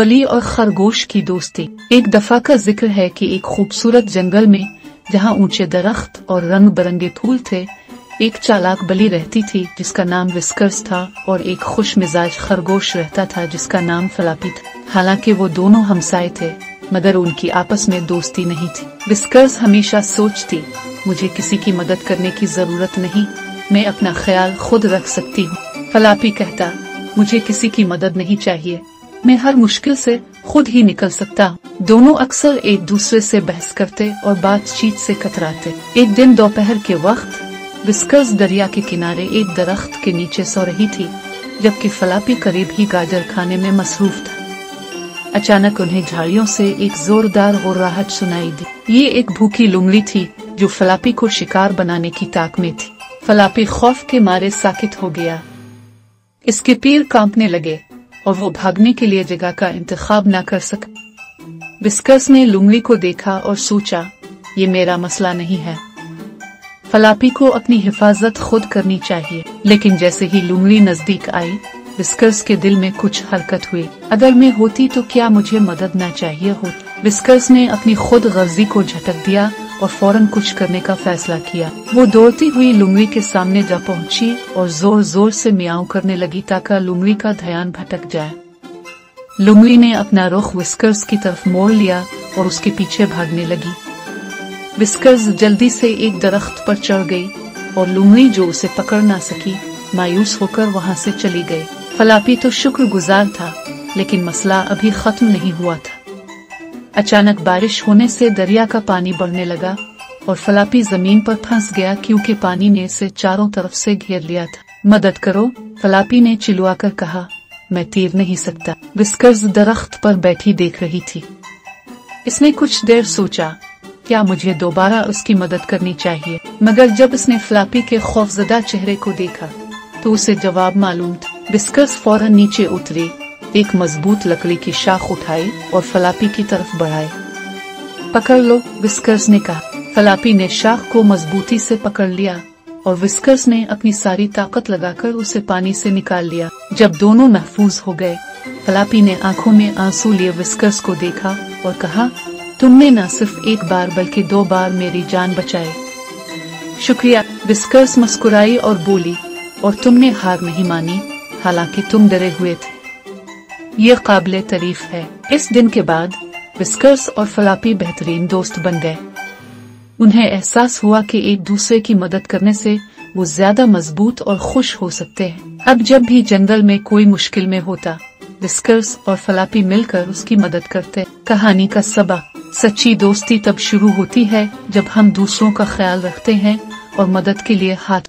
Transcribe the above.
बली और खरगोश की दोस्ती। एक दफा का जिक्र है कि एक खूबसूरत जंगल में, जहाँ ऊंचे दरख्त और रंग बिरंगे फूल थे, एक चालाक बली रहती थी जिसका नाम विस्कर्स था, और एक खुश मिजाज खरगोश रहता था जिसका नाम फ्लापी था। हालांकि वो दोनों हमसाए थे, मगर उनकी आपस में दोस्ती नहीं थी। विस्कर्स हमेशा सोचती, मुझे किसी की मदद करने की जरूरत नहीं, मैं अपना ख्याल खुद रख सकती हूँ। फ्लापी कहता, मुझे किसी की मदद नहीं चाहिए, मैं हर मुश्किल से खुद ही निकल सकता हूँ। दोनों अक्सर एक दूसरे से बहस करते और बातचीत से कतराते। एक दिन दोपहर के वक्त विस्कर्स दरिया के किनारे एक दरख्त के नीचे सो रही थी, जबकि फ्लापी करीब ही गाजर खाने में मसरूफ था। अचानक उन्हें झाड़ियों से एक जोरदार गुर्राहट सुनाई दी। ये एक भूखी लोमड़ी थी जो फ्लापी को शिकार बनाने की ताक में थी। फ्लापी खौफ के मारे साकित हो गया, इसके पैर कांपने लगे और वो भागने के लिए जगह का इंतखाब न कर सका। विस्कर्स ने लोमड़ी को देखा और सोचा, ये मेरा मसला नहीं है, फ्लापी को अपनी हिफाजत खुद करनी चाहिए। लेकिन जैसे ही लोमड़ी नजदीक आई, विस्कर्स के दिल में कुछ हरकत हुई। अगर मैं होती तो क्या मुझे मदद न चाहिए होती? विस्कर्स ने अपनी खुद गर्जी को झटक दिया और फौरन कुछ करने का फैसला किया। वो दौड़ती हुई लोमड़ी के सामने जा पहुंची और जोर जोर से मियाऊं करने लगी ताकि लोमड़ी का ध्यान भटक जाए। लोमड़ी ने अपना रुख विस्कर्स की तरफ मोड़ लिया और उसके पीछे भागने लगी। विस्कर्स जल्दी से एक दरख्त पर चढ़ गई और लोमड़ी, जो उसे पकड़ ना सकी, मायूस होकर वहां से चली गई। फ्लापी तो शुक्रगुजार था, लेकिन मसला अभी खत्म नहीं हुआ था। अचानक बारिश होने से दरिया का पानी बढ़ने लगा और फ्लापी जमीन पर फंस गया क्योंकि पानी ने इसे चारों तरफ से घेर लिया था। मदद करो, फ्लापी ने चिल्लाकर कहा, मैं तैर नहीं सकता। विस्कर्स दरख्त पर बैठी देख रही थी। इसने कुछ देर सोचा, क्या मुझे दोबारा उसकी मदद करनी चाहिए? मगर जब उसने फ्लापी के खौफजदा चेहरे को देखा तो उसे जवाब मालूम था। विस्कर्स फौरन नीचे उतरी, एक मजबूत लकड़ी की शाख उठाई और फ्लापी की तरफ बढ़ाई। पकड़ लो, विस्कर्स ने कहा। फ्लापी ने शाख को मजबूती से पकड़ लिया और विस्कर्स ने अपनी सारी ताकत लगाकर उसे पानी से निकाल लिया। जब दोनों महफूज हो गए, फ्लापी ने आंखों में आंसू लिए विस्कर्स को देखा और कहा, तुमने न सिर्फ एक बार बल्कि 2 बार मेरी जान बचाई। शुक्रिया। विस्कर्स मुस्कुराई और बोली, और तुमने हार नहीं मानी, हालांकि तुम डरे हुए थे। ये काबिले तारीफ है। इस दिन के बाद विस्कर्स और फ्लापी बेहतरीन दोस्त बन गए। उन्हें एहसास हुआ कि एक दूसरे की मदद करने से वो ज्यादा मजबूत और खुश हो सकते हैं। अब जब भी जंगल में कोई मुश्किल में होता, विस्कर्स और फ्लापी मिलकर उसकी मदद करते। कहानी का सबक, सच्ची दोस्ती तब शुरू होती है जब हम दूसरों का ख्याल रखते हैं और मदद के लिए हाथ